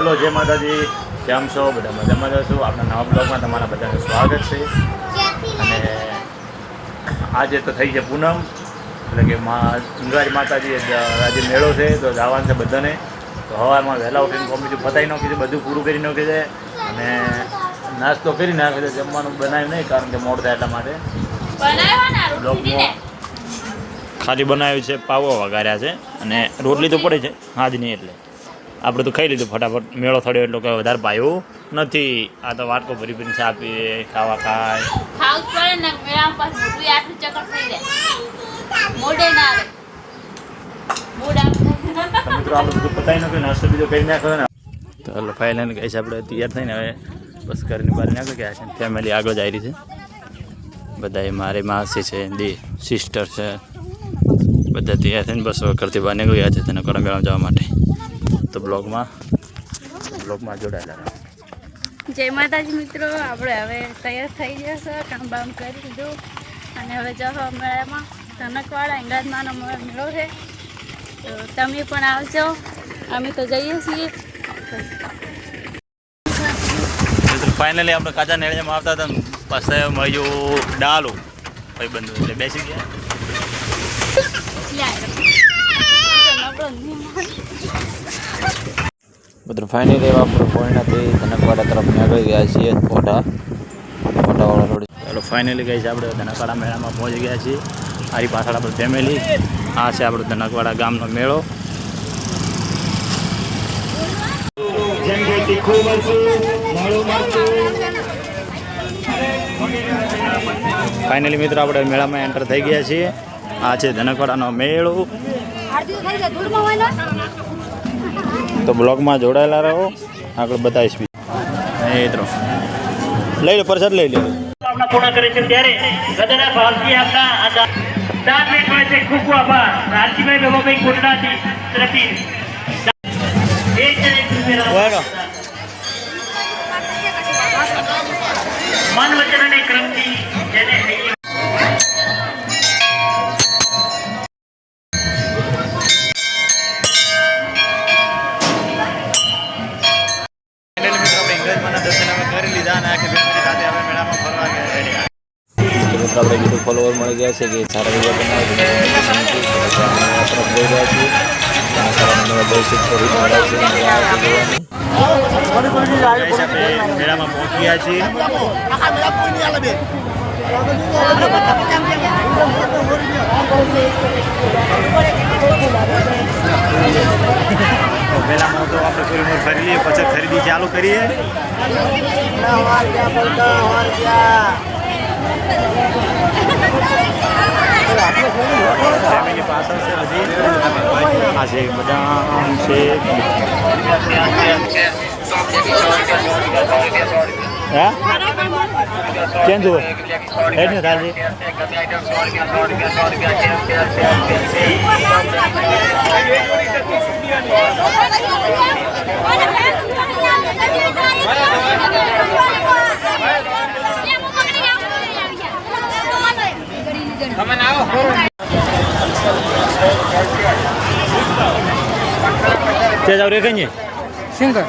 Hello જય માતાજી, કેમ છો? બધા મજામાં છો? આપણા નવા બ્લોગમાં તમારા બધાનું સ્વાગત છે. અને આજે તો થઈ છે પૂનમ, એટલે કે અંગારી માતાજી આજે મેળો છે, તો જવાનું છે બધાને. તો હવારમાં વહેલા ઉઠીને કોમ્પ્યુટર પતાવી નાખ્યું છે, બધું પૂરું કરી નાખ્યું છે. અને નાસ્તો કરી નાખ્યો છે, જમવાનું બનાવ્યું નહીં કારણ કે મોડ થાય એટલા માટે. ખાલી બનાવ્યું છે, પાવો વઘાર્યા છે અને રોટલી તો પડે છે હાજ નહીં, એટલે આપણે તો ખાઈ લીધું ફટાફટ. મેળો થયો એટલો કંઈ વધારે પાયું નથી. આ તો વાટકો ભરી ભરીને ચા પીએ, ખાવા ખાય. મિત્રો આપણે બધું પતાવી નાખ્યું, નાસ્તો બીજો કરી નાખ્યો ને. તો એટલે ફાઇનલ ગઈ છે, આપણે તૈયાર થઈને હવે બસ ઘરની બહાર નાખી ગયા છે. ફેમિલી આગળ જઈ રહી છે બધા. મારી માસી છે, સિસ્ટર છે, બધા તૈયાર થઈને બસ ઘરથી બહાર નીકળી ગયા છે તેને કડા મેળા જવા માટે. તો બ્લોગમાં જોડાયેલા રહો. જય માતાજી મિત્રો, આપણે હવે તૈયાર થઈ ગયા છે, કામ બામ કરી દીધું અને હવે જશો મેળામાં. ધનકવાડા હિંગળાજમાંનો મેળો છે, તો તમે પણ આવજો. અમે તો જઈએ છીએ. ફાઇનલી આપણે કાચા નેળિયામાં આવતા હતા, પાસે મળ્યું ડાલું ભાઈ બંધુ, એટલે બેસી ગયા. મિત્રો ફાઇનલી એવા આપણે પોઈન્ટથી ધનકવાડા તરફ નીકળી ગયા છીએ. ફોટાવાળા રોડ. ચાલો ફાઇનલી ગઈ છે, આપણે ધનકવાડા મેળામાં પહોંચી ગયા છીએ. મારી પાછળ આપણે ફેમિલી. આ છે આપણો ધનકવાડા ગામનો મેળો. ફાઇનલી મિત્રો આપણે મેળામાં એન્ટર થઈ ગયા છીએ. આ છે ધનકવાડાનો મેળો. તો બ્લોગમાં જોડાયેલા રહો, આગળ બતાવીશ. મિત્રો લઈ લો, પ્રસાદ લઈ લો. પૂર્ણ કરે છે ત્યારે હૃદયના ભાવથી આપના દાન ભેટ મળે છે. ખૂબ ખૂબ આભાર રાજીભાઈ બાબાભાઈ કોટડાથી તરફથી. મન વચન અને ક્રમથી જેને આપણે બીજું ફોલોવર મળી ગયા છે કે સારા વિડીયો બનાવે મેળામાં પહોંચી ગયા છીએ. મેળામાં તો આપણે થોડી ફરી લઈએ, પછી ખરીદી ચાલુ કરીએ. ફેમિલી પાછળ છે હજી. આ છે બદામ છે. હા કેમ જુઓ હેડ ને થાલજી. જાવ રે કઈ સિંગર.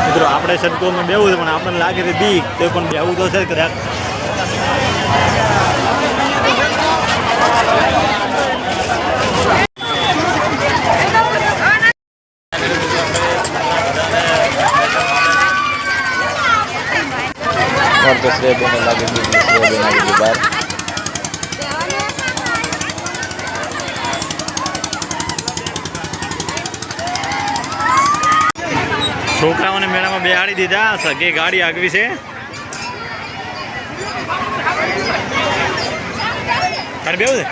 મિત્રો આપણે સદકોમાં બેવું છે, પણ આપણને લાગે છે બીક, તો પણ બેવું તો છે કદાચ. છોકરાઓને મેળામાં બેહાડી દીધા. સગે ગાડી આગવી છે. તારે બેવું છે?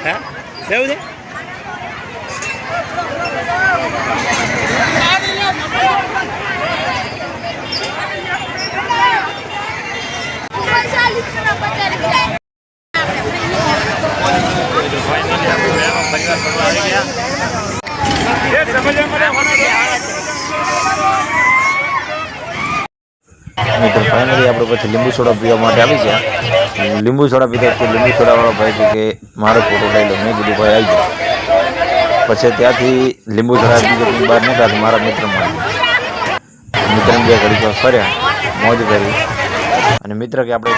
હા બેવું છે. મિત્રો ફાઇનલી આપણે પછી લીંબુ સોડા પીવા માટે આવી ગયા. લીંબુ સોડા પીધા પછી લીંબુ સોડાવાળો ભાઈ કે મારો ફોટો લઈ લો. મેં કીધું ભાઈ આવી જાઓ. પછી ત્યાંથી લીંબુ સોડા પીધું બહાર નીકળ્યા તો મારા મિત્રને બે ઘડી પર ફર્યા, મોજ કરી. અને મિત્ર કે આપણે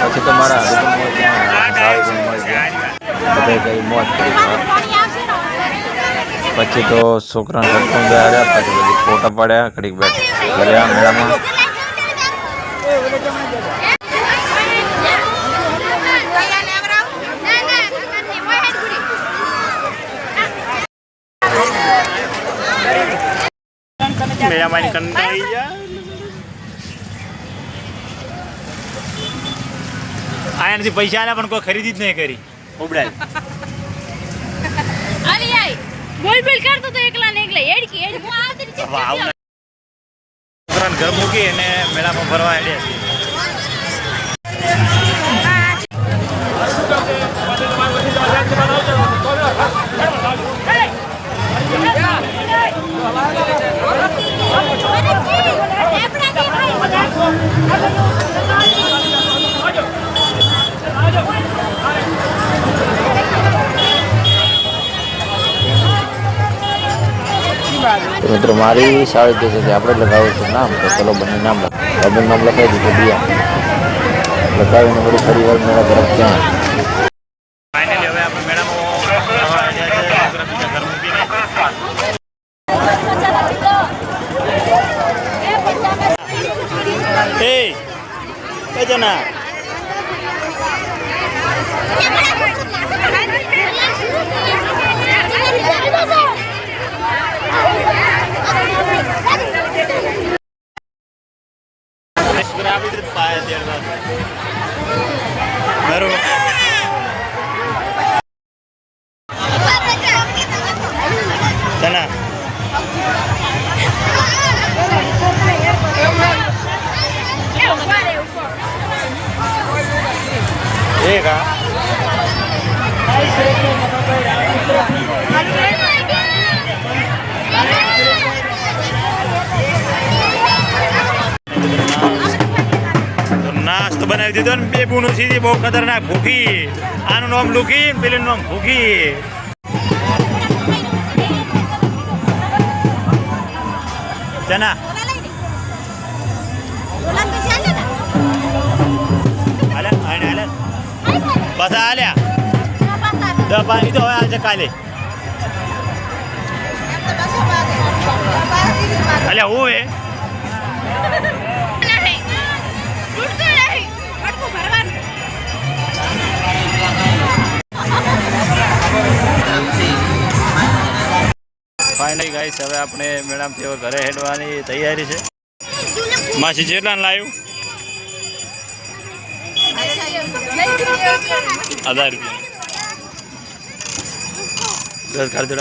પછી તો મારા બધા કઈ મોજ કરી. પછી તો છોકરાને ઘરકામ ગયા, પછી બધી ફોટા પાડ્યા, ઘડીક બેઠ કર્યા મેળામાં. મેળામાં કંટાળી ગયા. આયાથી પૈસા આલ્યા પણ કોઈ ખરીદી જ નહીં કરી. ઉબડાય અલી આય બોલ બોલ કરતો તો એકલા ને એકલા એડકી એડ હું આવતી છે. ઘર મૂકી અને મેળામાં ફરવા હેડ્યા છીએ. તો મિત્રો મારી શાળી કહે છે કે આપણે લગાવ્યું છે નામ, તો ચલો બંને નામ લખાય. બંને નામ લખાવી દીધું દિયા લગાવીને વળી ફરી વાર મેળા તરફ ત્યાં. ફાઇનલી હવે આપણે મેળામાં ફરવા હેડ્યા છે. ઘર મૂકીને એ જના નાસ્તો બનાવી દીધો ને. બે પૂનું સીધી બહુ ખતરનાક ભૂખી. આનું નામ લુકી, પેલું નામ ભૂખી. ચના બસ આલ્યા 10 પાણી તો હવે આજે કાલે અલ્યા હું એ ફાઇનલી ગાઈસ હવે આપણે મેડમથી હવે ઘરે હેડવાની તૈયારી છે. માસી જેટલા લાવ્યું 1000 રૂપિયા 10 કર દો.